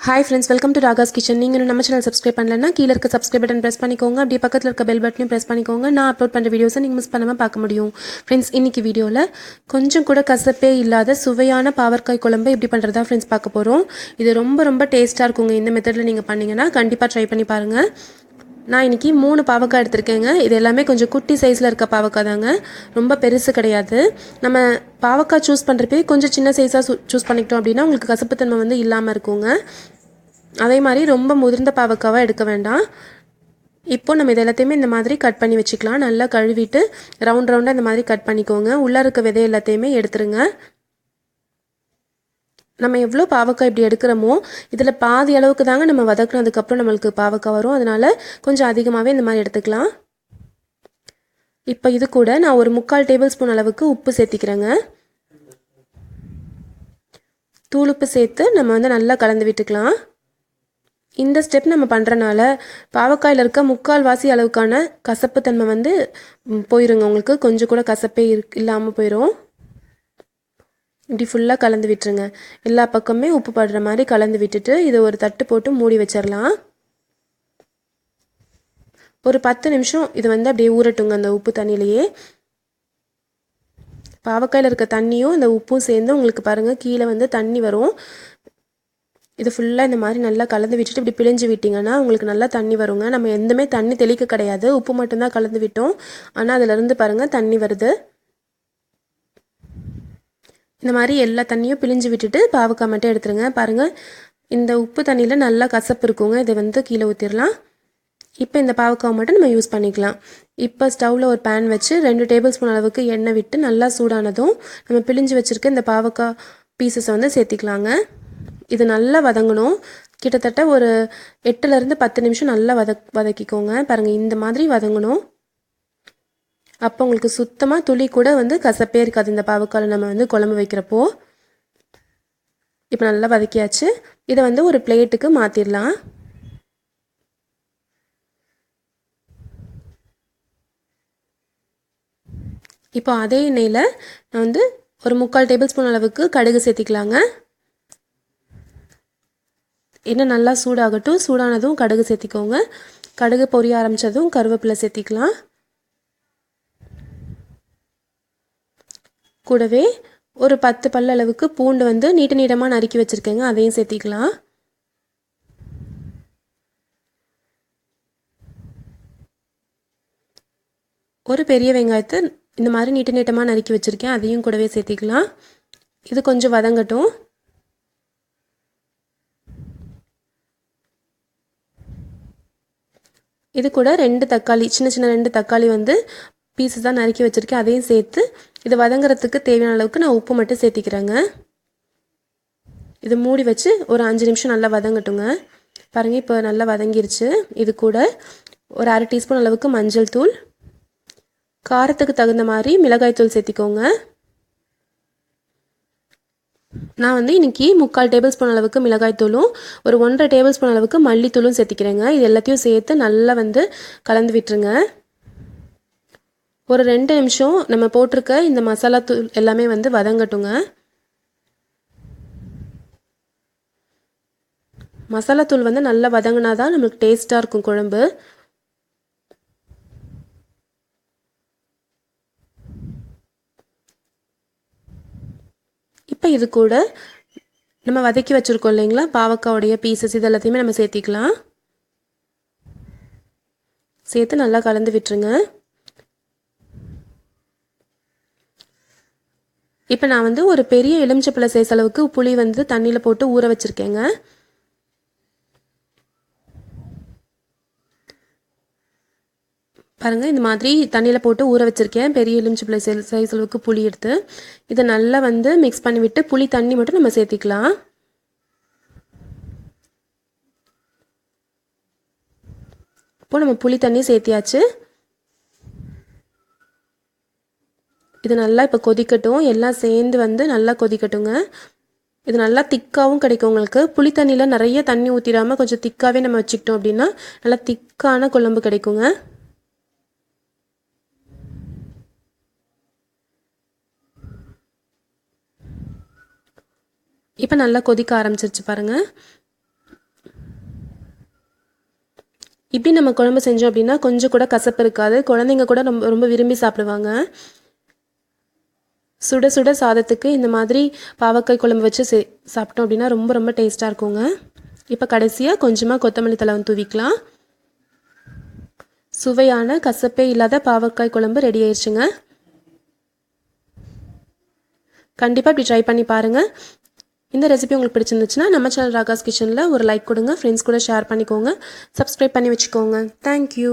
Hi friends, welcome to Ragas Kitchen. நீங்க இன்னும் நம்ம சேனல் சப்ஸ்கிரைப் பண்ணலனா கீழ இருக்க சப்ஸ்கிரைப் பட்டன் பிரஸ் பண்ணிக்கோங்க. அப்படியே பக்கத்துல இருக்க பெல் பட்டனையும் பிரஸ் பண்ணிக்கோங்க. நான் அப்லோட் பண்ற வீடியோஸை நீங்க மிஸ் பண்ணாம பார்க்க முடியும். ஃப்ரெண்ட்ஸ், இன்னைக்கு வீடியோல கொஞ்சம் கூட கசப்பே இல்லாத சுவையான பாவற்காய் குழம்பு எப்படி பண்றதா ஃப்ரெண்ட்ஸ் பார்க்க போறோம். இது ரொம்ப டேஸ்டா இருக்குங்க. இந்த மெத்தட்ல நீங்க பண்ணீங்கன்னா கண்டிப்பா ட்ரை பண்ணி பாருங்க. நான் இன்றைக்கி 3 பாவக்காய் எடுத்திருக்கேங்க. இது எல்லாமே கொஞ்சம் குட்டி சைஸில் இருக்க பாவக்காய் தாங்க, ரொம்ப பெருசு கிடையாது. நம்ம பாவக்காய் சூஸ் பண்ணுறப்பே கொஞ்சம் சின்ன சைஸாக சூஸ் பண்ணிக்கிட்டோம் அப்படின்னா உங்களுக்கு கசப்புத்தன்மை வந்து இல்லாமல் இருக்குங்க. அதே மாதிரி ரொம்ப முதிர்ந்த பாவக்காவாக எடுக்க வேண்டாம். இப்போ நம்ம இது எல்லாத்தையுமே இந்த மாதிரி கட் பண்ணி வச்சுக்கலாம். நல்லா கழுவிட்டு ரவுண்டாக இந்த மாதிரி கட் பண்ணிக்கோங்க. உள்ளே இருக்க விதை எல்லாத்தையுமே எடுத்துருங்க. நம்ம எவ்வளோ பாவக்காய் இப்படி எடுக்கிறோமோ இதில் பாதி அளவுக்கு தாங்க நம்ம வதக்குனதுக்கப்புறம் நம்மளுக்கு பாவக்காய் வரும். அதனால் கொஞ்சம் அதிகமாகவே இந்த மாதிரி எடுத்துக்கலாம். இப்போ இது கூட நான் ஒரு 3/4 டேபிள் ஸ்பூன் அளவுக்கு உப்பு சேர்த்திக்கிறேங்க. தூள் உப்பு சேர்த்து நம்ம வந்து நல்லா கலந்து விட்டுக்கலாம். இந்த ஸ்டெப் நம்ம பண்ணுறனால பாவக்காயில் இருக்க 3/4 வாசி அளவுக்கான கசப்புத்தன்மை வந்து போயிருங்க. உங்களுக்கு கொஞ்சம் கூட கசப்பே இல்லாமல் போயிடும். இப்படி ஃபுல்லாக கலந்து விட்டுருங்க. எல்லா பக்கமே உப்பு படுற மாதிரி கலந்து விட்டுட்டு இதை ஒரு தட்டு போட்டு மூடி வச்சிடலாம். ஒரு 10 நிமிஷம் இது வந்து அப்படியே ஊறட்டுங்க அந்த உப்பு தண்ணியிலையே. பாவக்காயில் இருக்க தண்ணியும் இந்த உப்பும் சேர்ந்து உங்களுக்கு பாருங்கள் கீழே வந்து தண்ணி வரும். இது ஃபுல்லாக இந்த மாதிரி நல்லா கலந்து விட்டுட்டு இப்படி பிழிஞ்சு விட்டிங்கன்னா உங்களுக்கு நல்லா தண்ணி வருங்க. நம்ம எதுவுமே தண்ணி தெளிக்க கிடையாது, உப்பு மட்டும்தான் கலந்து விட்டோம். ஆனால் அதிலிருந்து பாருங்கள் தண்ணி வருது. இந்த மாதிரி எல்லா தண்ணியும் பிழிஞ்சு விட்டுட்டு பாவக்காய் மட்டும் எடுத்துருங்க. பாருங்கள் இந்த உப்பு தண்ணியில் நல்லா கசப்பு இருக்குங்க. இதை வந்து கீழே ஊற்றிடலாம். இப்போ இந்த பாவக்காய் மட்டும் நம்ம யூஸ் பண்ணிக்கலாம். இப்போ ஸ்டவ்வில் ஒரு பேன் வச்சு 2 டேபிள் ஸ்பூன் அளவுக்கு எண்ணெய் விட்டு நல்லா சூடானதும் நம்ம பிழிஞ்சு வச்சுருக்க இந்த பாவக்காய் பீசஸை வந்து சேர்த்திக்கலாங்க. இது நல்லா வதங்கணும். கிட்டத்தட்ட ஒரு 8லேருந்து 10 நிமிஷம் நல்லா வதக்கிக்கோங்க. பாருங்கள் இந்த மாதிரி வதங்கணும். அப்போ உங்களுக்கு சுத்தமாக துளி கூட வந்து கசப்பே இருக்காது இந்த பாவக்காயில் நம்ம வந்து குழம்பு வைக்கிறப்போ. இப்போ நல்லா வதக்கியாச்சு. இதை வந்து ஒரு பிளேட்டுக்கு மாற்றிடலாம். இப்போ அதே எண்ணெயில் நான் வந்து ஒரு 3/4 டேபிள் ஸ்பூன் அளவுக்கு கடுகு சேர்த்திக்கலாங்க. எண்ணெய் நல்லா சூடாகட்டும். சூடானதும் கடுகு சேர்த்திக்கோங்க. கடுகு பொரிய ஆரம்பித்ததும் கருவேப்பிலை சேர்த்திக்கலாம். கூடவே ஒரு 10 பல் அளவுக்கு பூண்டு வந்து நீட்டமாக நறுக்கி வச்சுருக்கேங்க, அதையும் சேர்த்திக்கலாம். ஒரு பெரிய வெங்காயத்தை இந்த மாதிரி நீட்டமாக நறுக்கி வச்சுருக்கேன், அதையும் கூடவே சேர்த்திக்கலாம். இது கொஞ்சம் வதங்கட்டும். இது கூட 2 தக்காளி, சின்ன 2 தக்காளி வந்து பீஸஸ் தான் நறுக்கி வச்சுருக்கேன், அதையும் சேர்த்து இது வதங்குறதுக்கு தேவையான அளவுக்கு நான் உப்பு மட்டும் சேர்த்திக்கிறேங்க. இது மூடி வச்சு ஒரு 5 நிமிஷம் நல்லா வதங்கட்டுங்க. பாருங்கள் இப்போ நல்லா வதங்கிருச்சு. இது கூட ஒரு 1/2 டீஸ்பூன் அளவுக்கு மஞ்சள் தூள், காரத்துக்கு தகுந்த மாதிரி மிளகாய் தூள் சேர்த்திக்கோங்க. நான் வந்து இன்றைக்கி 3/4 டேபிள் ஸ்பூன் அளவுக்கு மிளகாய் தூளும் ஒரு 1/2 டேபிள் ஸ்பூன் அளவுக்கு மல்லித்தூளும் சேர்த்திக்கிறேங்க. இது எல்லாத்தையும் சேர்த்து நல்லா வந்து கலந்து விட்டுருங்க. ஒரு 2 நிமிஷம் நம்ம போட்டிருக்க இந்த மசாலா தூள் எல்லாமே வந்து வதங்கட்டுங்க. மசாலா தூள் வந்து நல்லா வதங்கினா தான் நம்மளுக்கு டேஸ்ட்டாக இருக்கும் குழம்பு. இப்போ இது கூட நம்ம வதக்கி வச்சுருக்கோம் இல்லைங்களா பாவக்காவுடைய பீசஸ், இது எல்லாத்தையுமே நம்ம சேர்த்திக்கலாம். சேர்த்து நல்லா கலந்து விட்டுருங்க. இப்போ நான் வந்து ஒரு பெரிய எலுமிச்சப்பழ சைஸ் அளவுக்கு புளி வந்து தண்ணியில் போட்டு ஊற வச்சுருக்கேங்க. பாருங்கள் இந்த மாதிரி தண்ணியில் போட்டு ஊற வச்சுருக்கேன். பெரிய எலுமிச்சப்பழ சைஸ் அளவுக்கு புளி எடுத்து இதை நல்லா வந்து மிக்ஸ் பண்ணிவிட்டு புளி தண்ணி மட்டும் நம்ம சேர்த்திக்கலாம். இப்போ நம்ம புளி தண்ணி சேர்த்தியாச்சு. இது நல்லா இப்போ கொதிக்கட்டும். எல்லாம் சேர்ந்து வந்து நல்லா கொதிக்கட்டுங்க. இது நல்லா திக்காகவும் கிடைக்கும் உங்களுக்கு. புளி தண்ணியில் நிறைய தண்ணி ஊற்றிடாமல் கொஞ்சம் திக்காகவே நம்ம வச்சுக்கிட்டோம் அப்படின்னா நல்லா திக்கான குழம்பு கிடைக்குங்க. இப்போ நல்லா கொதிக்க ஆரம்பிச்சிருச்சு பாருங்கள். இப்படி நம்ம குழம்பு செஞ்சோம் அப்படின்னா கொஞ்சம் கூட கசப்பு இருக்காது. குழந்தைங்க கூட ரொம்ப ரொம்ப விரும்பி சாப்பிடுவாங்க. சுட சுட சாதத்துக்கு இந்த மாதிரி பாவக்காய் குழம்பு வச்சு சாப்பிட்டோம் அப்படின்னா ரொம்ப ரொம்ப டேஸ்ட்டாக இருக்குங்க. இப்போ கடைசியாக கொஞ்சமாக கொத்தமல்லி தழை தூவிக்கலாம். சுவையான கசப்பே இல்லாத பாவக்காய் குழம்பு ரெடி ஆயிடுச்சுங்க. கண்டிப்பாக இப்படி ட்ரை பண்ணி பாருங்கள். இந்த ரெசிபி உங்களுக்கு பிடிச்சிருந்துச்சுன்னா நம்ம சேனல் ராகாஸ் கிச்சனில் ஒரு லைக் கொடுங்க. ஃப்ரெண்ட்ஸ் கூட ஷேர் பண்ணிக்கோங்க. சப்ஸ்கிரைப் பண்ணி வச்சுக்கோங்க. தேங்க்யூ.